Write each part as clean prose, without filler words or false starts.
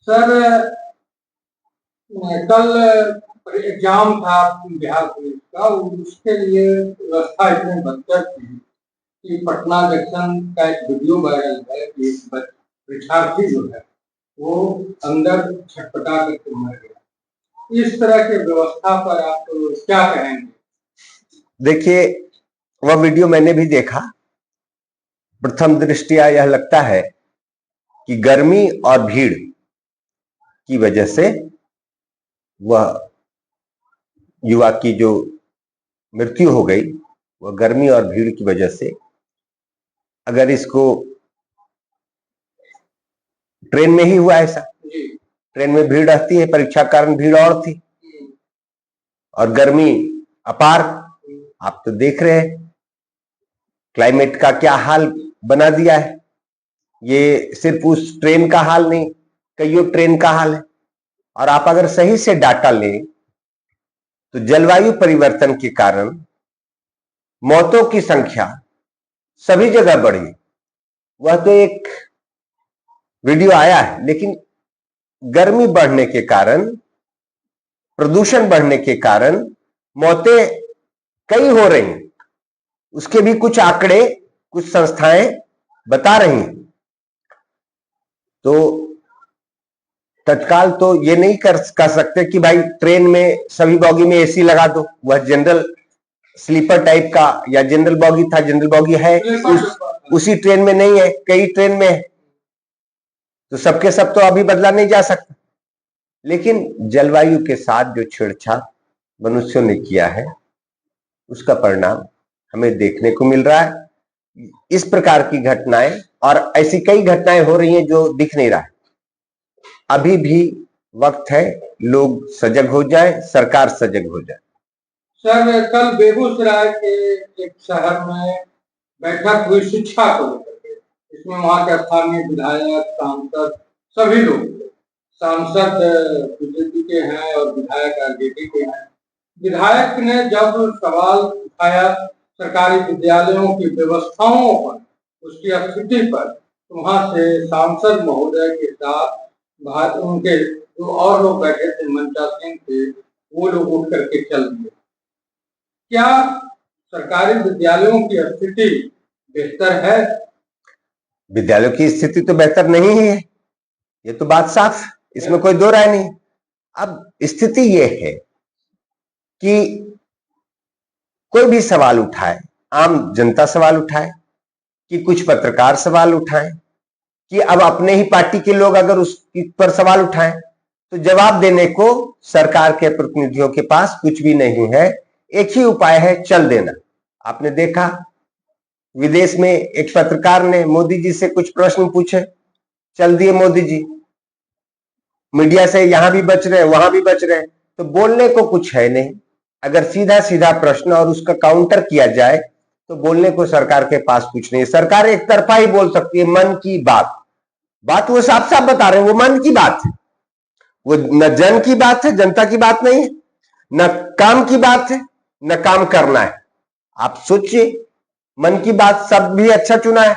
Sir, कल exam था Bihar police का, उसके लिए व्यवस्था इतनी बदतर थी कि पटना जंक्शन का एक वीडियो वायरल है कि एक परीक्षार्थी जो है वो अंदर छटपटा करके मर गया। इस तरह की व्यवस्था पर आप क्या कहेंगे? देखिए, वह वीडियो मैंने भी देखा। प्रथम दृष्टया यह लगता है कि गर्मी और भीड़ की वजह से वह युवा की जो मृत्यु हो गई, वह गर्मी और भीड़ की वजह से। अगर इसको ट्रेन में ही हुआ ऐसा, ट्रेन में भीड़ रहती है, परीक्षा कारण भीड़ और थी, और गर्मी अपार। आप तो देख रहे हैं क्लाइमेट का क्या हाल बना दिया है। ये सिर्फ उस ट्रेन का हाल नहीं, कईयों ट्रेन का हाल है। और आप अगर सही से डाटा लें तो जलवायु परिवर्तन के कारण मौतों की संख्या सभी जगह बढ़ी। वह तो एक वीडियो आया है, लेकिन गर्मी बढ़ने के कारण, प्रदूषण बढ़ने के कारण मौतें कई हो रही हैं। उसके भी कुछ आंकड़े कुछ संस्थाएं बता रही हैं। तो तत्काल तो ये नहीं कर सकते कि भाई ट्रेन में सभी बॉगी में एसी लगा दो। वह जनरल स्लीपर टाइप का या जनरल बॉगी था, जनरल बॉगी है, उसी ट्रेन में नहीं है, कई ट्रेन में है। तो सबके सब तो अभी बदला नहीं जा सकता। लेकिन जलवायु के साथ जो छेड़छाड़ मनुष्यों ने किया है, उसका परिणाम हमें देखने को मिल रहा है। इस प्रकार की घटनाएं और ऐसी कई घटनाएं हो रही हैं जो दिख नहीं रहा है। अभी भी वक्त है, लोग सजग हो जाए, सरकार सजग हो जाए। सर, कल बेगूसराय के एक शहर में बैठक हुई शिक्षा को लेकर। इसमें वहां के स्थानीय विधायक, सांसद, सभी लोग थे। सांसद बीजेपी के हैं और विधायक आरजेडी के हैं। विधायक ने जब सवाल उठाया सरकारी विद्यालयों की व्यवस्थाओं पर, उसकी स्थिति पर, तो वहां से सांसद महोदय के साथ उनके जो और लोग बैठे थे, मंचासीन थे, वो लोग उठ करके चल दिए। क्या सरकारी विद्यालयों की स्थिति बेहतर है? विद्यालयों की स्थिति तो बेहतर नहीं ही है, ये तो बात साफ, इसमें कोई दो राय नहीं। अब स्थिति ये है कि कोई भी सवाल उठाए, आम जनता सवाल उठाए कि कुछ पत्रकार सवाल उठाएं, कि अब अपने ही पार्टी के लोग अगर उस पर सवाल उठाएं, तो जवाब देने को सरकार के प्रतिनिधियों के पास कुछ भी नहीं है। एक ही उपाय है, चल देना। आपने देखा विदेश में एक पत्रकार ने मोदी जी से कुछ प्रश्न पूछे, चल दिए मोदी जी। मीडिया से यहां भी बच रहे हैं, वहां भी बच रहे हैं, तो बोलने को कुछ है नहीं। अगर सीधा सीधा प्रश्न और उसका काउंटर किया जाए तो बोलने को सरकार के पास कुछ नहीं है। सरकार एक तरफा ही बोल सकती है, मन की बात वो साफ साफ बता रहे हैं, वो मन की बात है, वो न जन की बात है, जनता की बात नहीं है, न काम की बात है, न काम करना है। आप सोचिए, मन की बात सब भी अच्छा चुना है।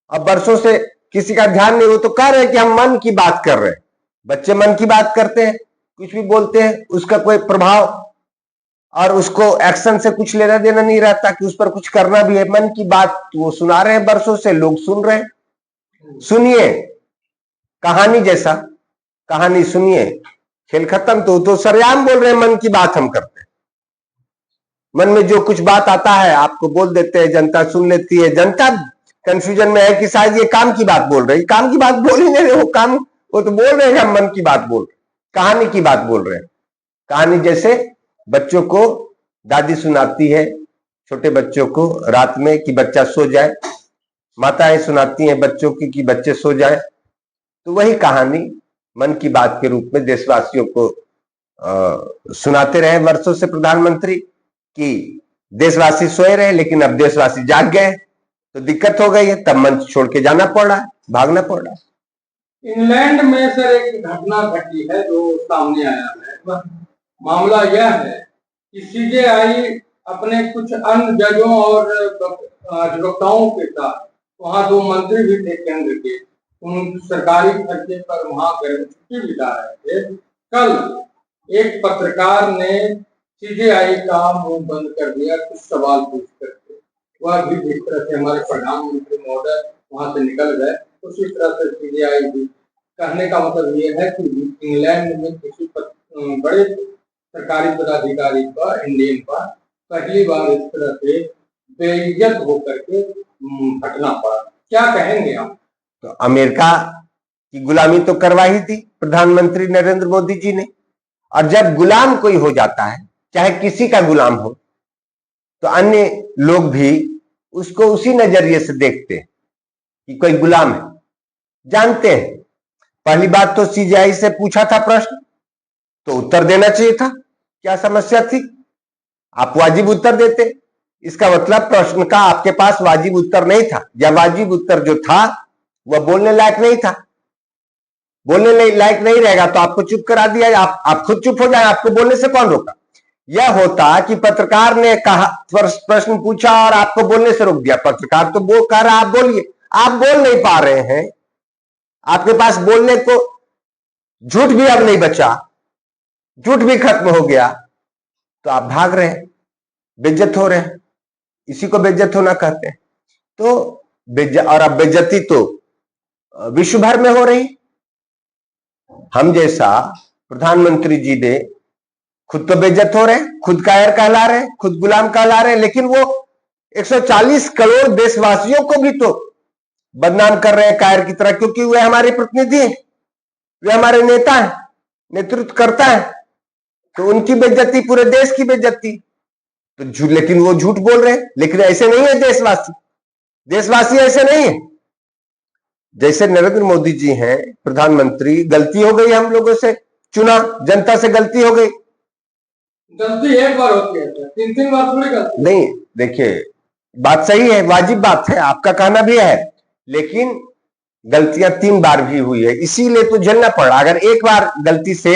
अब बरसों से किसी का ध्यान नहीं, वो तो कह रहे हैं कि हम मन की बात कर रहे हैं। बच्चे मन की बात करते हैं, कुछ भी बोलते हैं, उसका कोई प्रभाव और उसको एक्शन से कुछ लेना देना नहीं रहता कि उस पर कुछ करना भी है। मन की बात वो सुना रहे हैं, बरसों से लोग सुन रहे हैं। सुनिए, कहानी जैसा कहानी सुनिए, खेल खत्म। तो सरेआम बोल रहे हैं मन की बात हम करते हैं। मन में जो कुछ बात आता है आपको बोल देते हैं, जनता सुन लेती है। जनता कंफ्यूजन में है कि शायद ये काम की बात बोल रहे हैं। काम की बात बोल ही नहीं रहे, वो तो बोल रहे हैं हम मन की बात बोल रहे हैं, कहानी की बात बोल रहे हैं। कहानी जैसे बच्चों को दादी सुनाती है, छोटे बच्चों को रात में कि बच्चा सो जाए, माताएं सुनाती हैं बच्चों की कि बच्चे सो जाए। तो वही कहानी मन की बात के रूप में देशवासियों को सुनाते रहे वर्षों से प्रधानमंत्री, कि देशवासी सोए रहे, लेकिन अब देशवासी जाग गए तो दिक्कत हो गई है, तब मंच छोड़ के जाना पड़ रहा है, भागना पड़ रहा है। इंग्लैंड में सर एक घटना घटी है जो सामने आया है। मामला यह है कि सीजेआई अपने कुछ अन्य जजों और अधिवक्ताओं के साथ, वहां दो मंत्री भी थे केंद्र के, उन सरकारी खर्चे पर वहां गर्म छुट्टी बिता रहे थे। कल एक पत्रकार ने सीजेआई का मुंह बंद कर दिया कुछ सवाल पूछ करके। वह भी जिस तरह से हमारे प्रधानमंत्री महोदय वहां से निकल गए, उसी तरह से सीजेआई भी। कहने का मतलब ये है कि इंग्लैंड में किसी बड़े सरकारी पदाधिकारी पर, इंडियन पर पहली बार इस तरह से बेइज्जत होकर के हटना पड़ा। क्या कहेंगे आप? तो अमेरिका की गुलामी तो करवा ही थी प्रधानमंत्री नरेंद्र मोदी जी ने, और जब गुलाम कोई हो जाता है, चाहे किसी का गुलाम हो, तो अन्य लोग भी उसको उसी नजरिए से देखते हैं कि कोई गुलाम है, जानते हैं। पहली बात तो सीजीआई से पूछा था प्रश्न, तो उत्तर देना चाहिए था। क्या समस्या थी? आप वाजिब उत्तर देते। इसका मतलब प्रश्न का आपके पास वाजिब उत्तर नहीं था, या वाजिब उत्तर जो था वह बोलने लायक नहीं था। बोलने लायक नहीं रहेगा तो आपको चुप करा दिया, आप खुद चुप हो जाए, आपको बोलने से कौन रोका? यह होता कि पत्रकार ने कहा, प्रश्न पूछा और आपको बोलने से रोक दिया। पत्रकार तो वो कह रहा आप बोलिए, आप बोल नहीं पा रहे हैं, आपके पास बोलने को झूठ भी अब नहीं बचा, झूठ भी खत्म हो गया, तो आप भाग रहे हैं, बेइज्जत हो रहे हैं। इसी को बेइज्जत होना कहते हैं। तो और अब बेइज्जती तो विश्व भर में हो रही। हम जैसा प्रधानमंत्री जी ने खुद तो बेइज्जत हो रहे, खुद कायर कहला रहे, खुद गुलाम कहला रहे, लेकिन वो 140 करोड़ देशवासियों को भी तो बदनाम कर रहे हैं कायर की तरह, क्योंकि वे हमारे प्रतिनिधि हैं, वे हमारे नेता हैं, नेतृत्व करता है, तो उनकी बेइज्जती पूरे देश की बेइज्जती। तो लेकिन वो झूठ बोल रहे हैं। लेकिन ऐसे नहीं है देशवासी, देशवासी ऐसे नहीं है। जैसे नरेंद्र मोदी जी हैं प्रधानमंत्री, गलती हो गई, हम लोगों से चुना, जनता से गलती हो गई। गलती एक बार होती है, 3-3 बार थोड़ी गलती नहीं। देखिए, बात सही है, वाजिब बात है, आपका कहना भी है, लेकिन गलतियां 3 बार भी हुई है, इसीलिए तो झेलना पड़ा। अगर एक बार गलती से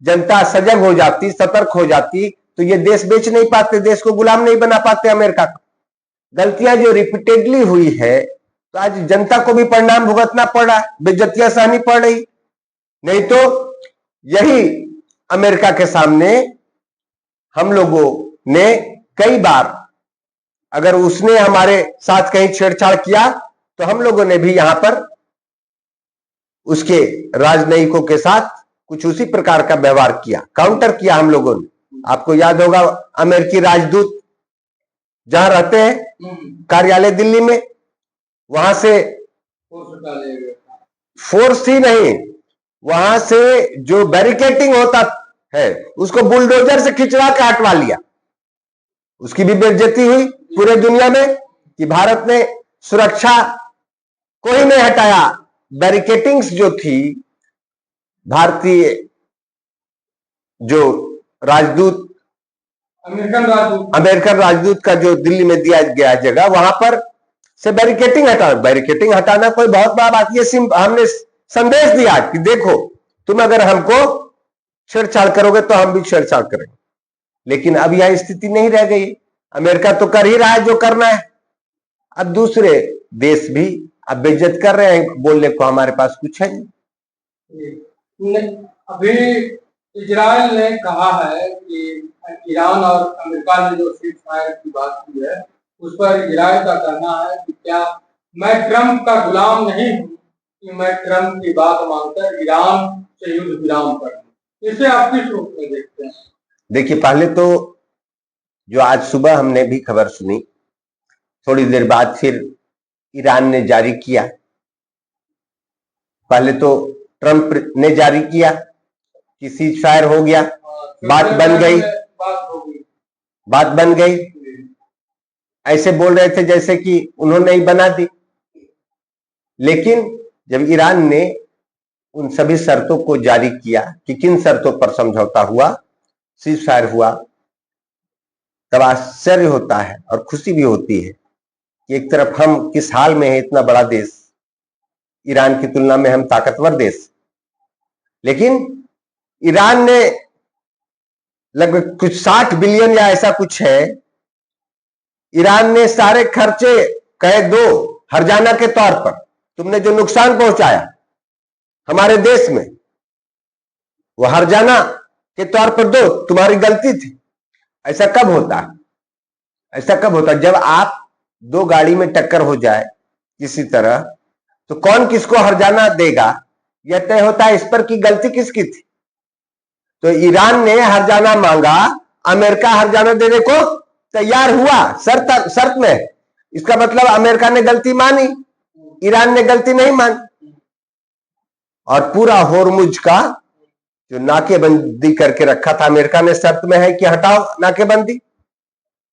जनता सजग हो जाती, सतर्क हो जाती, तो ये देश बेच नहीं पाते, देश को गुलाम नहीं बना पाते अमेरिका का। गलतियां जो रिपीटेडली हुई है, तो आज जनता को भी परिणाम भुगतना पड़ रहा है, बेइज्जतियां सहनी पड़ रही। नहीं तो यही अमेरिका के सामने हम लोगों ने कई बार, अगर उसने हमारे साथ कहीं छेड़छाड़ किया, तो हम लोगों ने भी यहां पर उसके राजनयिकों के साथ कुछ उसी प्रकार का व्यवहार किया, काउंटर किया हम लोगों ने। आपको याद होगा अमेरिकी राजदूत जहां रहते हैं कार्यालय दिल्ली में, वहां से फोर्स ही नहीं, वहां से जो बैरिकेटिंग होता है उसको बुलडोजर से खिंचवा के हटवा लिया। उसकी भी बेइज्जती हुई पूरे दुनिया में कि भारत ने सुरक्षा को ही नहीं हटाया। बैरिकेटिंग्स जो थी, भारतीय जो राजदूत, अमेरिकन राजदूत का जो दिल्ली में दिया गया जगह, वहां पर से बैरिकेटिंग हटाना कोई बहुत बड़ा बात। ये हमने संदेश दिया कि देखो, तुम अगर हमको छेड़छाड़ करोगे तो हम भी छेड़छाड़ करेंगे। लेकिन अब यह स्थिति नहीं रह गई। अमेरिका तो कर ही रहा है जो करना है, अब दूसरे देश भी अब बेइज्जत कर रहे हैं, बोलने को हमारे पास कुछ है नहीं। अभी इजराइल ने कहा है कि ईरान और अमेरिका ने जो सीज फायर की बात की है, उस पर इजराइल का कहना है कि क्या मैं ट्रंप का गुलाम नहीं हूं कि मैं ट्रंप की बात मानकर ईरान से युद्ध विराम कर दूं। इसे आप किस रूप में देखते हैं? देखिए, पहले तो जो आज सुबह हमने भी खबर सुनी, थोड़ी देर बाद फिर ईरान ने जारी किया। पहले तो ट्रंप ने जारी किया कि सीज फायर हो गया, बात बन गई। ऐसे बोल रहे थे जैसे कि उन्होंने ही बना दी। लेकिन जब ईरान ने उन सभी शर्तों को जारी किया कि किन शर्तों पर समझौता हुआ, सीज फायर हुआ, तब आश्चर्य होता है और खुशी भी होती है कि एक तरफ हम किस हाल में है, इतना बड़ा देश, ईरान की तुलना में हम ताकतवर देश, लेकिन ईरान ने लगभग कुछ 60 बिलियन या ऐसा कुछ है, ईरान ने सारे खर्चे कहे दो हर्जाना के तौर पर तुमने जो नुकसान पहुंचाया हमारे देश में, वो हर्जाना के तौर पर दो, तुम्हारी गलती थी। ऐसा कब होता है? ऐसा कब होता है? जब आप दो गाड़ी में टक्कर हो जाए किसी तरह, तो कौन किसको हर्जाना देगा यह तय होता है इस पर कि गलती किसकी थी। तो ईरान ने हर्जाना मांगा, अमेरिका हर्जाना देने को तैयार हुआ शर्त में। इसका मतलब अमेरिका ने गलती मानी, ईरान ने गलती नहीं मानी। और पूरा होर्मुज का जो नाकेबंदी करके रखा था अमेरिका ने, शर्त में है कि हटाओ नाकेबंदी,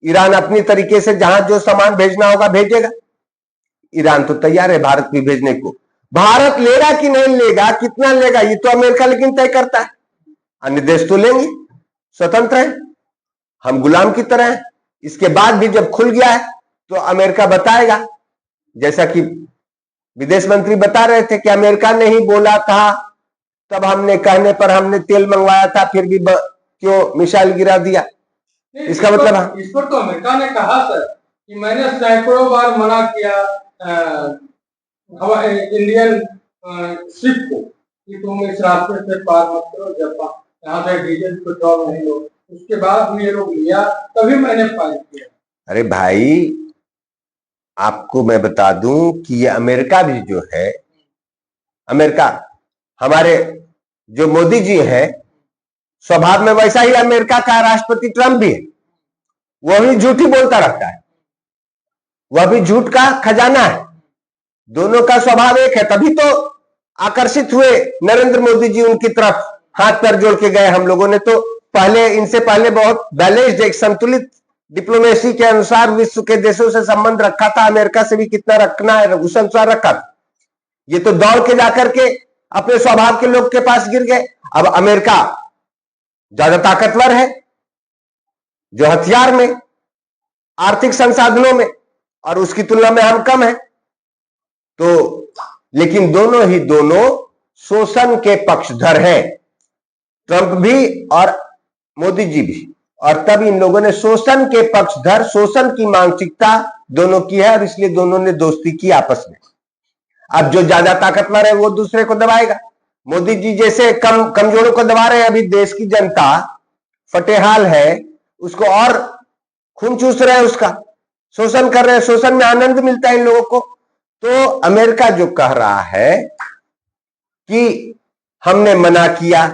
ईरान अपनी तरीके से जहां जो सामान भेजना होगा भेजेगा। ईरान तो तैयार है भारत भी भेजने को। भारत लेगा कि नहीं लेगा, कितना लेगा, ये तो अमेरिका लेकिन तय करता है। अन्य देश तो लेंगे, स्वतंत्र है, हम गुलाम की तरह है। इसके बाद भी जब खुल गया है तो अमेरिका बताएगा, जैसा कि विदेश मंत्री बता रहे थे कि अमेरिका ने ही बोला था, तब हमने कहने पर हमने तेल मंगवाया था, फिर भी क्यों मिसाइल गिरा दिया। इसका मतलब इस पर तो अमेरिका ने कहा सर कि मैंने सैकड़ों बार मना किया इंडियन शिप को कि तुम इस रास्ते से पार मत करो, जब यहाँ से डीजल पेट्रोल नहीं लो। उसके बाद भी ये लोग लिया, तभी मैंने फाइल किया। अरे भाई, आपको मैं बता दूं कि ये अमेरिका भी जो है, अमेरिका हमारे जो मोदी जी है स्वभाव में वैसा ही अमेरिका का राष्ट्रपति ट्रंप भी है, वह भी झूठी बोलता रहता है, वह भी झूठ का खजाना है। दोनों का स्वभाव एक है, तभी तो आकर्षित हुए नरेंद्र मोदी जी उनकी तरफ, हाथ पैर जोड़ के गए। हम लोगों ने तो पहले, इनसे पहले बहुत बैलेंस्ड, एक संतुलित डिप्लोमेसी के अनुसार विश्व के देशों से संबंध रखा था। अमेरिका से भी कितना रखना है उस अनुसार रखा था। ये तो दौड़ के जाकर के अपने स्वभाव के लोग के पास गिर गए। अब अमेरिका ज्यादा ताकतवर है, जो हथियार में, आर्थिक संसाधनों में, और उसकी तुलना में हम कम है। तो लेकिन दोनों शोषण के पक्षधर हैं, ट्रंप भी और मोदी जी भी। और तब इन लोगों ने शोषण के पक्षधर, शोषण की मानसिकता दोनों की है, और इसलिए दोनों ने दोस्ती की आपस में। अब जो ज्यादा ताकतवर है वो दूसरे को दबाएगा। मोदी जी जैसे कमजोरों को दबा रहे हैं। अभी देश की जनता फटेहाल है, उसको और खून चूस रहे हैं, उसका शोषण कर रहे हैं। शोषण में आनंद मिलता है इन लोगों को। तो अमेरिका जो कह रहा है कि हमने मना किया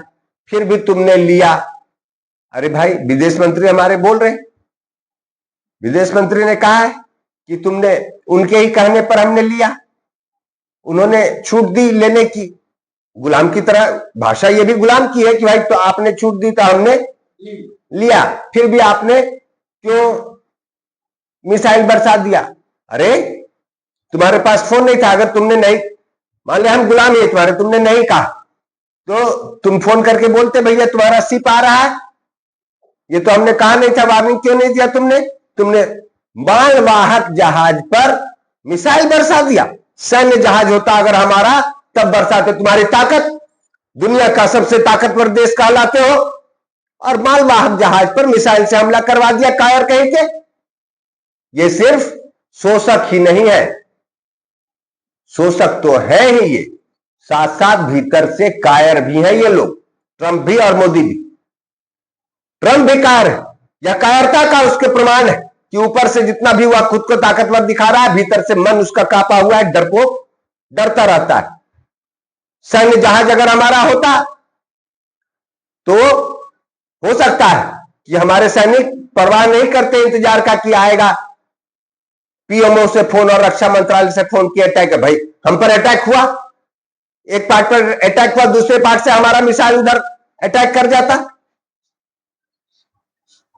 फिर भी तुमने लिया, अरे भाई, विदेश मंत्री हमारे बोल रहे हैं, विदेश मंत्री ने कहा है कि तुमने, उनके ही कहने पर हमने लिया, उन्होंने छूट दी लेने की। गुलाम की तरह भाषा ये भी गुलाम की है कि भाई तो आपने छूट दी तो हमने लिया, फिर भी आपने क्यों मिसाइल बरसा दिया। अरे तुम्हारे पास फोन नहीं था, अगर तुमने नहीं, मान लिया हम गुलाम है तुम्हारे, तुमने नहीं कहा तो तुम फोन करके बोलते भैया तुम्हारा शिप आ रहा है, ये तो हमने कहा नहीं था, वार्निंग क्यों नहीं दिया तुमने मालवाहक जहाज पर मिसाइल बरसा दिया। सैन्य जहाज होता अगर हमारा तब बरसाते। तुम्हारी ताकत, दुनिया का सबसे ताकतवर देश कहलाते हो, और मालवाहक जहाज पर मिसाइल से हमला करवा दिया, कायर कहीं के। ये सिर्फ शोषक ही नहीं है, शोषक तो है ही ये, साथ साथ भीतर से कायर भी है ये लोग, ट्रंप भी और मोदी भी। ट्रंप भी कायर है, यह कायरता का उसके प्रमाण है कि ऊपर से जितना भी हुआ खुद को ताकतवर दिखा रहा है, भीतर से मन उसका कांपा हुआ है, डरपोक, डरता रहता है। सैन्य जहाज अगर हमारा होता तो हो सकता है कि हमारे सैनिक परवाह नहीं करते इंतजार का कि आएगा पीएमओ से फोन और रक्षा मंत्रालय से फोन किया अटैक है। भाई हम पर अटैक हुआ, एक पार्ट पर अटैक हुआ, दूसरे पार्ट से हमारा मिसाइल उधर अटैक कर जाता,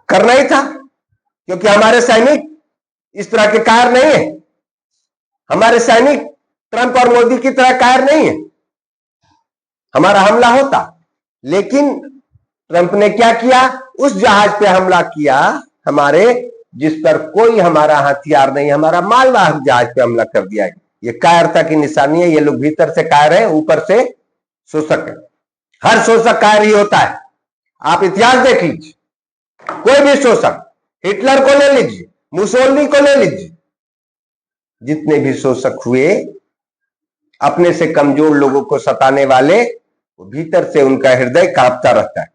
करना ही था, क्योंकि हमारे सैनिक इस तरह के कायर नहीं है। हमारे सैनिक ट्रंप और मोदी की तरह कायर नहीं है। हमारा हमला होता, लेकिन ट्रंप ने क्या किया, उस जहाज पे हमला किया हमारे, जिस पर कोई हमारा हथियार नहीं, हमारा मालवाहक जहाज पे हमला कर दिया। ये कायरता की निशानी है। ये लोग भीतर से कायर है, ऊपर से शोषक है। हर शोषक कायर ही होता है। आप इतिहास देख लीजिए, कोई भी शोषक, हिटलर को ले लीजिए, मुसोलिनी को ले लीजिए, जितने भी शोषक हुए अपने से कमजोर लोगों को सताने वाले, वो भीतर से उनका हृदय कांपता रहता है।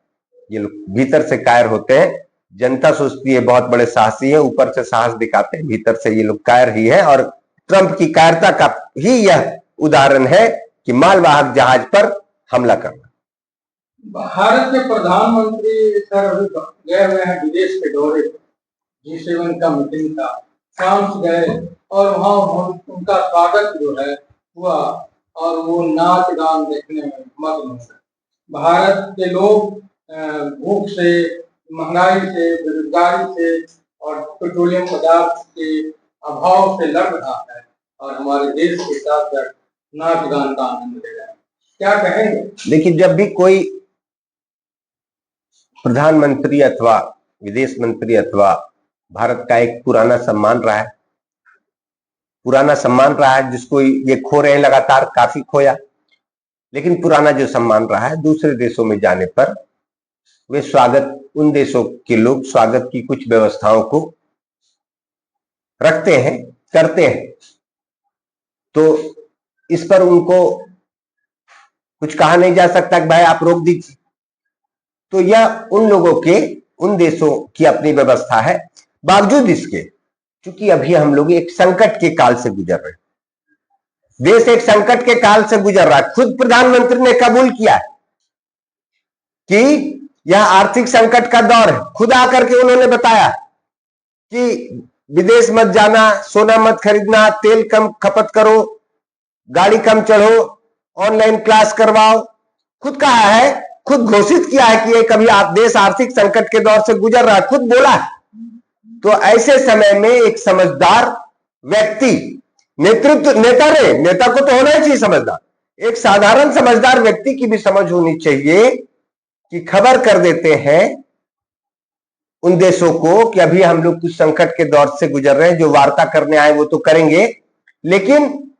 ये लोग भीतर से कायर होते हैं। जनता सोचती है बहुत बड़े साहसी है, ऊपर से साहस दिखाते हैं, भीतर से ये लोग कायर ही है। और ट्रंप की कायरता का ही यह उदाहरण है कि मालवाहक जहाज पर हमला करना। भारत के प्रधानमंत्री सर अभी गए हुए हैं विदेश के दौरे पर, G7 का मीटिंग था, फ्रांस गए और वहाँ उनका स्वागत जो है हुआ और वो नाच गान देखने में मग्न हो गए। भारत के लोग भूख से, महंगाई से, बेरोजगारी से और पेट्रोलियम पदार्थ के अभाव से लड़ रहा है और हमारे देश के साथ साथ नाच गान का आनंद ले रहा है। क्या कहेंगे? लेकिन जब भी कोई प्रधानमंत्री अथवा विदेश मंत्री अथवा भारत का एक पुराना सम्मान रहा है, जिसको ये खो रहे हैं लगातार, काफी खोया, लेकिन पुराना जो सम्मान रहा है, दूसरे देशों में जाने पर वे स्वागत, उन देशों के लोग स्वागत की कुछ व्यवस्थाओं को रखते हैं, करते हैं, तो इस पर उनको कुछ कहा नहीं जा सकता कि भाई आप रोक दीजिए। तो यह उन लोगों के, उन देशों की अपनी व्यवस्था है। बावजूद इसके, क्योंकि अभी हम लोग एक संकट के काल से गुजर रहे हैं, देश एक संकट के काल से गुजर रहा है। खुद प्रधानमंत्री ने कबूल किया कि यह आर्थिक संकट का दौर है। खुद आकर के उन्होंने बताया कि विदेश मत जाना, सोना मत खरीदना, तेल कम खपत करो, गाड़ी कम चढ़ो, ऑनलाइन क्लास करवाओ। खुद कहा है, खुद घोषित किया है कि ये कभी देश आर्थिक संकट के दौर से गुजर रहा है, खुद बोला है। तो ऐसे समय में एक समझदार व्यक्ति, नेता को तो होना ही चाहिए समझदार, एक साधारण समझदार व्यक्ति की भी समझ होनी चाहिए कि खबर कर देते हैं उन देशों को कि अभी हम लोग कुछ संकट के दौर से गुजर रहे हैं, जो वार्ता करने आए वो तो करेंगे, लेकिन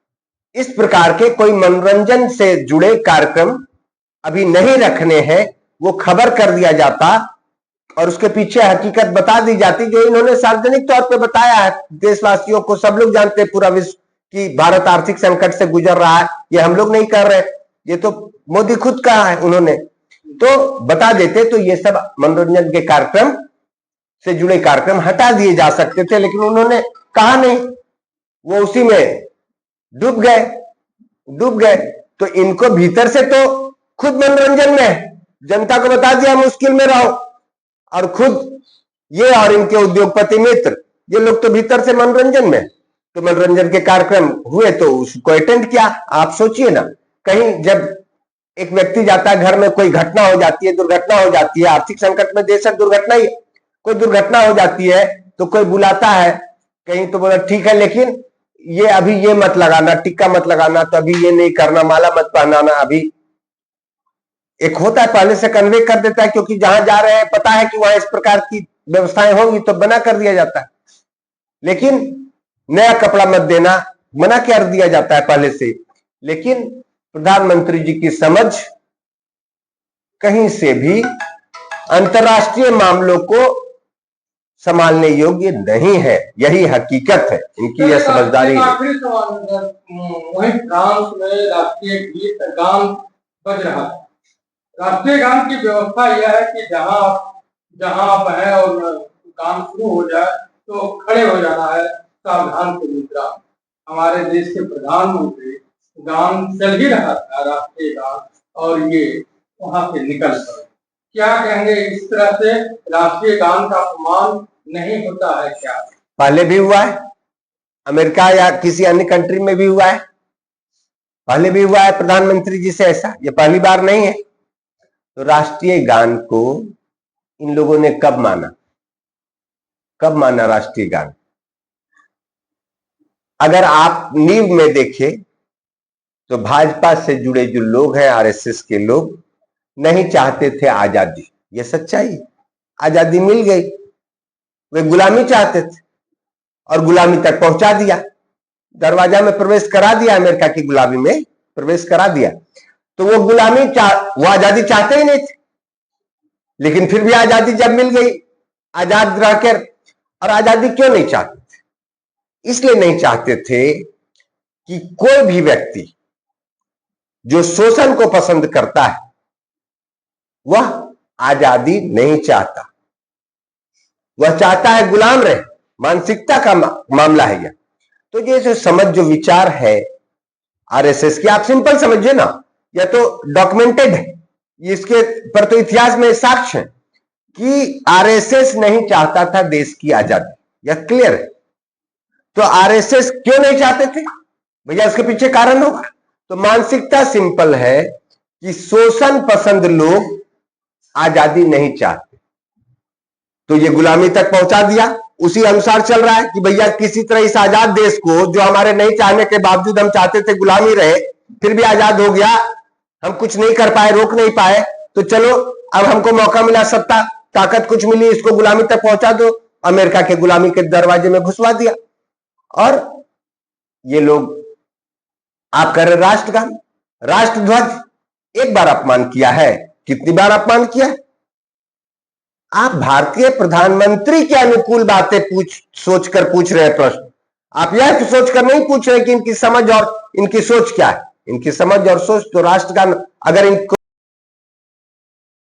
इस प्रकार के कोई मनोरंजन से जुड़े कार्यक्रम अभी नहीं रखने हैं। वो खबर कर दिया जाता और उसके पीछे हकीकत बता दी जाती, जो इन्होंने सार्वजनिक तौर पे बताया है देशवासियों को। सब लोग जानते हैं, पूरा विश्व, कि भारत आर्थिक संकट से गुजर रहा है। ये हम लोग नहीं कर रहे, ये तो मोदी खुद कहा है उन्होंने, तो बता देते तो ये सब मनोरंजन के कार्यक्रम से जुड़े कार्यक्रम हटा दिए जा सकते थे, लेकिन उन्होंने कहा नहीं, वो उसी में डूब गए। तो इनको भीतर से तो खुद मनोरंजन में, जनता को बता दिया मुश्किल में रहो, और खुद ये और इनके उद्योगपति मित्र, ये लोग तो भीतर से मनोरंजन में। तो मनोरंजन के कार्यक्रम हुए तो उसको अटेंड किया। आप सोचिए ना, कहीं जब एक व्यक्ति जाता है, घर में कोई घटना हो जाती है, दुर्घटना हो जाती है, आर्थिक संकट में देश दुर्घटना ही, कोई दुर्घटना हो जाती है तो कोई बुलाता है कहीं, तो बोला ठीक है, लेकिन ये अभी ये मत लगाना, टिक्का मत लगाना, तो अभी ये नहीं करना, माला मत पहनाना। अभी एक होता है, पहले से कन्वे कर देता है, क्योंकि जहां जा रहे हैं पता है कि वहां इस प्रकार की व्यवस्थाएं होंगी, तो मना कर दिया जाता है। लेकिन नया कपड़ा मत देना, मना कर दिया जाता है पहले से। लेकिन प्रधानमंत्री जी की समझ कहीं से भी अंतर्राष्ट्रीय मामलों को संभालने योग्य नहीं है, यही हकीकत है। इनकी यह समझदारी है। वहीं फ्रांस में राष्ट्रीय गीत गान बज रहा है। राष्ट्रीय गान की व्यवस्था यह है कि जहां आप हैं और गान शुरू हो जाए तो खड़े हो जाना है, सावधान की मुद्रा। हमारे देश के प्रधानमंत्री, गान चल ही रहा था राष्ट्रीय गान, और ये वहां से निकल गए। क्या कहेंगे, इस तरह से राष्ट्रीय गान का अपमान नहीं होता है क्या? पहले भी हुआ है, अमेरिका या किसी अन्य कंट्री में भी हुआ है, पहले भी हुआ है प्रधानमंत्री जी से ऐसा, ये पहली बार नहीं है। तो राष्ट्रीय गान को इन लोगों ने कब माना राष्ट्रीय गान? अगर आप नींव में देखें तो भाजपा से जुड़े जो लोग हैं, आरएसएस के लोग, नहीं चाहते थे आजादी। ये सच्चाई, आजादी मिल गई, वे गुलामी चाहते थे और गुलामी तक पहुंचा दिया, दरवाजा में प्रवेश करा दिया, अमेरिका की गुलामी में प्रवेश करा दिया। तो वो गुलामी वो आजादी चाहते ही नहीं थे, लेकिन फिर भी आजादी जब मिल गई, आजाद रहकर, और आजादी क्यों नहीं चाहते थे? इसलिए नहीं चाहते थे कि कोई भी व्यक्ति जो शोषण को पसंद करता है वह आजादी नहीं चाहता, वह चाहता है गुलाम रहे। मानसिकता का मामला है यह। तो ये जो समझ, जो विचार है आरएसएस की, आप सिंपल समझिए ना, यह तो डॉक्यूमेंटेड है, इसके पर तो इतिहास में साक्ष्य है कि आरएसएस नहीं चाहता था देश की आजादी, यह क्लियर है। तो आरएसएस क्यों नहीं चाहते थे भैया, इसके पीछे कारण होगा। तो मानसिकता सिंपल है कि शोषण पसंद लोग आजादी नहीं चाहते, तो ये गुलामी तक पहुंचा दिया। उसी अनुसार चल रहा है कि भैया किसी तरह इस आजाद देश को, जो हमारे नहीं चाहने के बावजूद हम चाहते थे गुलामी रहे, फिर भी आजाद हो गया, हम कुछ नहीं कर पाए, रोक नहीं पाए, तो चलो अब हमको मौका मिला, सत्ता ताकत कुछ मिली, इसको गुलामी तक पहुंचा दो। अमेरिका के गुलामी के दरवाजे में घुसवा दिया। और ये लोग आप कर रहे राष्ट्रगान, राष्ट्रध्वज, एक बार अपमान किया है, कितनी बार अपमान किया है? आप भारतीय प्रधानमंत्री के अनुकूल बातें सोचकर पूछ रहे हैं प्रश्न। आप यह तो सोचकर नहीं पूछ रहे कि इनकी समझ और इनकी सोच क्या है। इनकी समझ और सोच तो राष्ट्रगान, अगर इनको